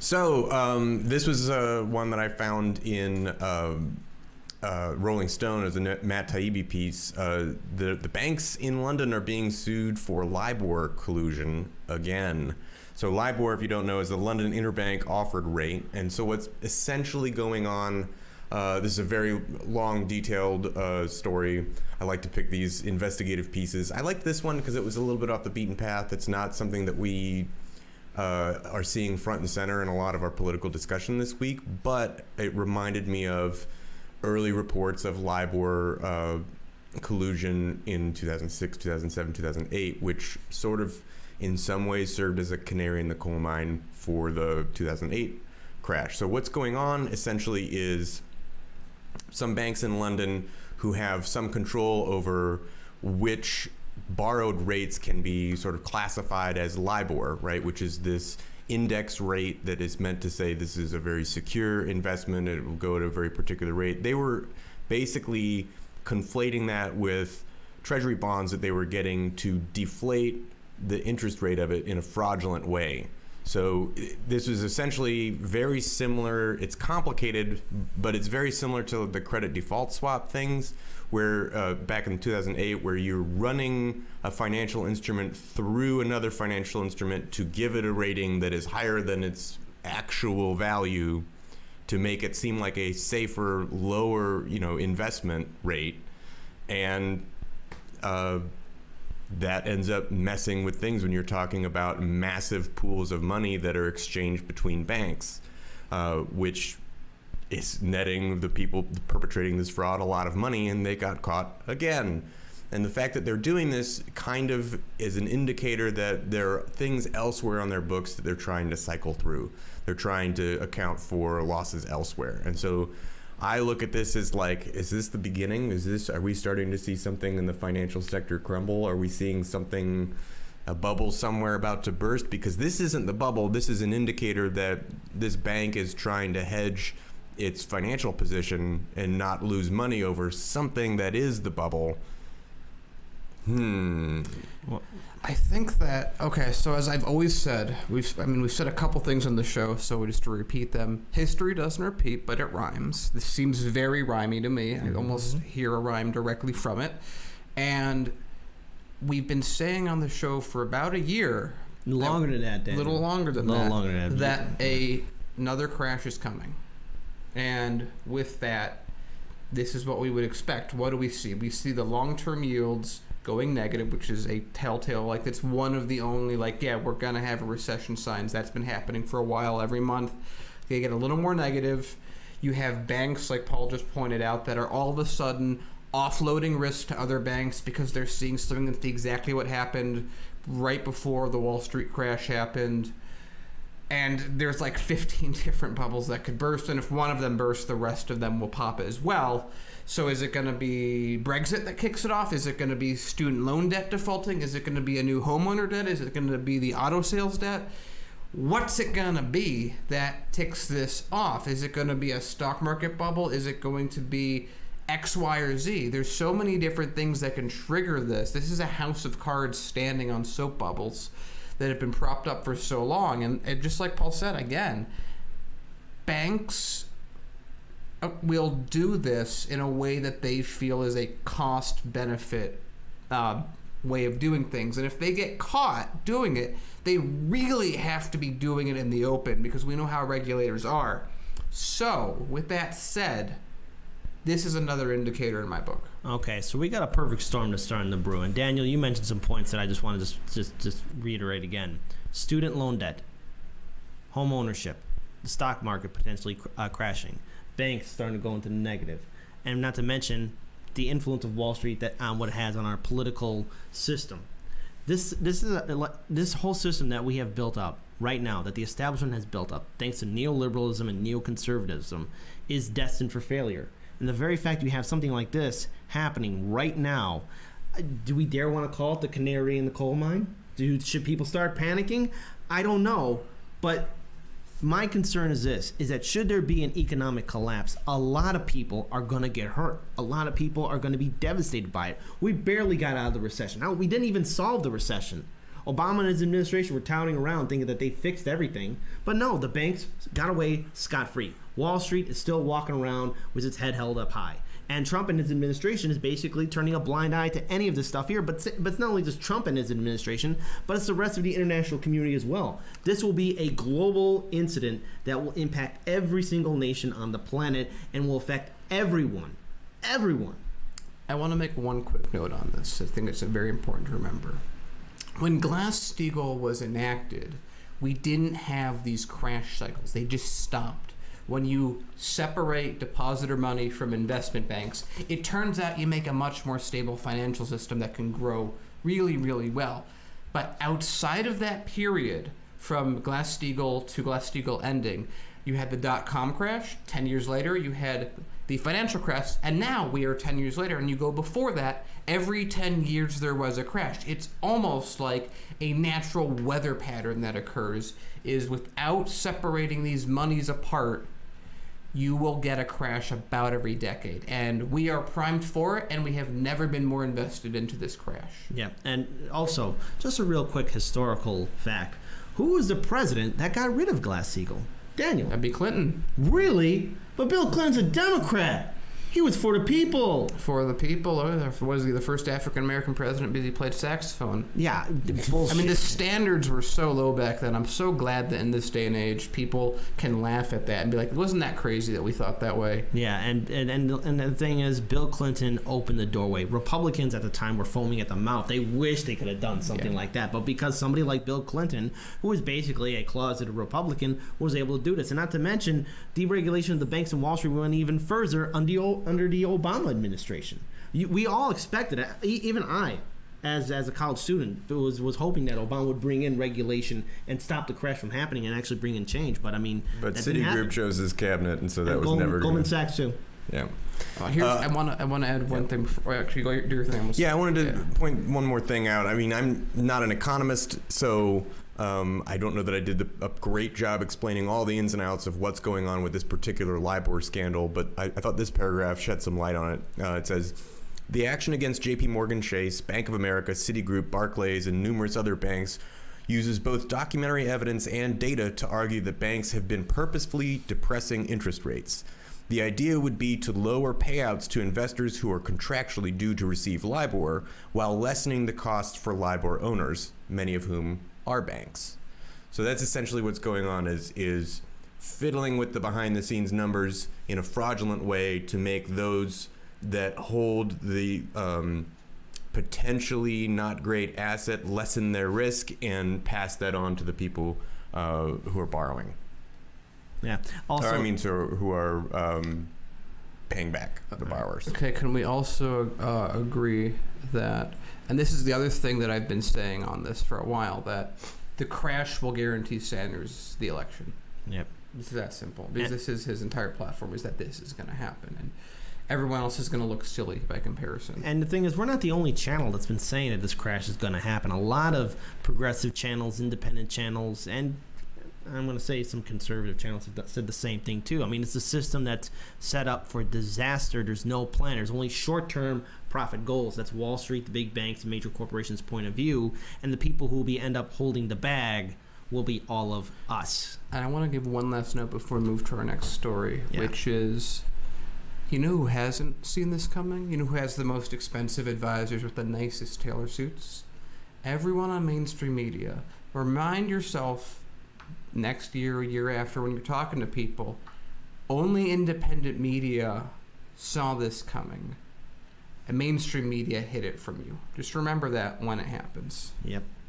This was one that I found in Rolling Stone as a Matt Taibbi piece. The banks in London are being sued for LIBOR collusion again. So LIBOR, if you don't know, is the London Interbank Offered Rate. And so what's essentially going on, this is a very long, detailed story. I like to pick these investigative pieces. I like this one because it was a little bit off the beaten path. It's not something that we are seeing front and center in a lot of our political discussion this week, but it reminded me of early reports of LIBOR collusion in 2006, 2007, 2008, which sort of in some ways served as a canary in the coal mine for the 2008 crash. So what's going on essentially is some banks in London who have some control over which borrowed rates can be sort of classified as LIBOR, right, which is this index rate that is meant to say this is a very secure investment, it will go at a very particular rate. They were basically conflating that with treasury bonds that they were getting to deflate the interest rate of it in a fraudulent way. So this is essentially very similar. It's complicated, but it's very similar to the credit default swap things, where back in 2008, where you're running a financial instrument through another financial instrument to give it a rating that is higher than its actual value to make it seem like a safer, lower, investment rate. And that ends up messing with things when you're talking about massive pools of money that are exchanged between banks, which is netting the people perpetrating this fraud a lot of money, and they got caught again. And the fact that they're doing this kind of is an indicator that there are things elsewhere on their books that they're trying to cycle through. They're trying to account for losses elsewhere. And so I look at this as like, is this the beginning? Are we starting to see something in the financial sector crumble? Are we seeing something, a bubble somewhere about to burst? Because this isn't the bubble. This is an indicator that this bank is trying to hedge its financial position and not lose money over something that is the bubble. Well, I think that, okay, so as I've always said, we've said a couple things on the show, so just to repeat them. History doesn't repeat, but it rhymes. This seems very rhymey to me. I almost hear a rhyme directly from it. And we've been saying on the show for about a year. Longer than that, Dan. A little longer than that. That another crash is coming. And with that, this is what we would expect. What do we see? We see the long-term yields going negative, which is a telltale, like it's one of the only, like, yeah, we're going to have a recession signs. That's been happening for a while. Every month they get a little more negative. You have banks, like Paul just pointed out, that are all of a sudden offloading risk to other banks because they're seeing something that's exactly what happened right before the Wall Street crash happened. And there's like 15 different bubbles that could burst, and if one of them bursts, the rest of them will pop as well. So is it going to be Brexit that kicks it off? Is it going to be student loan debt defaulting? Is it going to be a new homeowner debt? Is it going to be the auto sales debt? What's it going to be that ticks this off? Is it going to be a stock market bubble? Is it going to be X, Y, or Z? There's so many different things that can trigger this. This is a house of cards standing on soap bubbles that have been propped up for so long. And just like Paul said, again, banks will do this in a way that they feel is a cost-benefit way of doing things. And if they get caught doing it, they really have to be doing it in the open, because we know how regulators are. So, with that said, this is another indicator in my book. Okay, so we got a perfect storm to start in the brew. And Daniel, you mentioned some points that I just want to just reiterate again. Student loan debt, home ownership, the stock market potentially crashing, banks starting to go into the negative, and not to mention the influence of Wall Street that what it has on our political system. This whole system that we have built up right now, that the establishment has built up, thanks to neoliberalism and neoconservatism, is destined for failure. And the very fact you have something like this happening right now, do we dare want to call it the canary in the coal mine? Should people start panicking? I don't know, but my concern is this, is that should there be an economic collapse, a lot of people are going to get hurt. A lot of people are going to be devastated by it. We barely got out of the recession. Now, we didn't even solve the recession. Obama and his administration were touting around thinking that they fixed everything. But no, the banks got away scot-free. Wall Street is still walking around with its head held up high. And Trump and his administration is basically turning a blind eye to any of this stuff here. But it's not only just Trump and his administration, but it's the rest of the international community as well. This will be a global incident that will impact every single nation on the planet and will affect everyone. Everyone. I want to make one quick note on this. I think it's very important to remember. When Glass-Steagall was enacted, we didn't have these crash cycles. They just stopped. When you separate depositor money from investment banks, it turns out you make a much more stable financial system that can grow really, really well. But outside of that period, from Glass-Steagall to Glass-Steagall ending, you had the dot-com crash. 10 years later, you had the financial crash, and now we are 10 years later, and you go before that, every 10 years there was a crash. It's almost like a natural weather pattern that occurs, is without separating these monies apart, you will get a crash about every decade. And we are primed for it, and we have never been more invested into this crash. Yeah, and also, just a real quick historical fact. Who was the president that got rid of Glass-Steagall? Daniel. That'd be Clinton. Really? But Bill Clinton's a Democrat. He was for the people. For the people. Was he the first African-American president because he played saxophone? Yeah, bullshit. I mean, the standards were so low back then. I'm so glad that in this day and age, people can laugh at that and be like, wasn't that crazy that we thought that way? Yeah, and the thing is, Bill Clinton opened the doorway. Republicans at the time were foaming at the mouth. They wish they could have done something like that. But because somebody like Bill Clinton, who was basically a closeted Republican, was able to do this. And not to mention, deregulation of the banks and Wall Street went even further under the Obama administration. We all expected it. Even I, as a college student, was hoping that Obama would bring in regulation and stop the crash from happening and actually bring in change. But I mean, but Citigroup chose his cabinet, and so that was never Goldman Sachs too. Yeah. I want to add one thing before actually go do your thing. I wanted to point one more thing out. I mean, I'm not an economist, so I don't know that I did a great job explaining all the ins and outs of what's going on with this particular LIBOR scandal, but I thought this paragraph shed some light on it. It says, the action against JP Morgan Chase, Bank of America, Citigroup, Barclays, and numerous other banks uses both documentary evidence and data to argue that banks have been purposefully depressing interest rates. The idea would be to lower payouts to investors who are contractually due to receive LIBOR, while lessening the costs for LIBOR owners, many of whom are banks. So that's essentially what's going on, is fiddling with the behind-the-scenes numbers in a fraudulent way to make those that hold the potentially not great asset lessen their risk and pass that on to the people who are borrowing. Yeah. Also, who are paying back the borrowers. Okay, can we also agree that, and this is the other thing that I've been saying on this for a while, that the crash will guarantee Sanders the election. Yep. It's that simple. Because this is his entire platform, is that this is going to happen. And everyone else is going to look silly by comparison. And the thing is, we're not the only channel that's been saying that this crash is going to happen. A lot of progressive channels, independent channels, and I'm going to say some conservative channels have said the same thing too. I mean, it's a system that's set up for disaster. There's no plan. There's only short-term profit goals. That's Wall Street, the big banks, and major corporations' point of view. And the people who will end up holding the bag will be all of us. And I want to give one last note before we move to our next story, which is, you know who hasn't seen this coming? You know who has the most expensive advisors with the nicest tailor suits? Everyone on mainstream media. Remind yourself next year or year after when you're talking to people, only independent media saw this coming, and mainstream media hid it from you. Just remember that when it happens. Yep.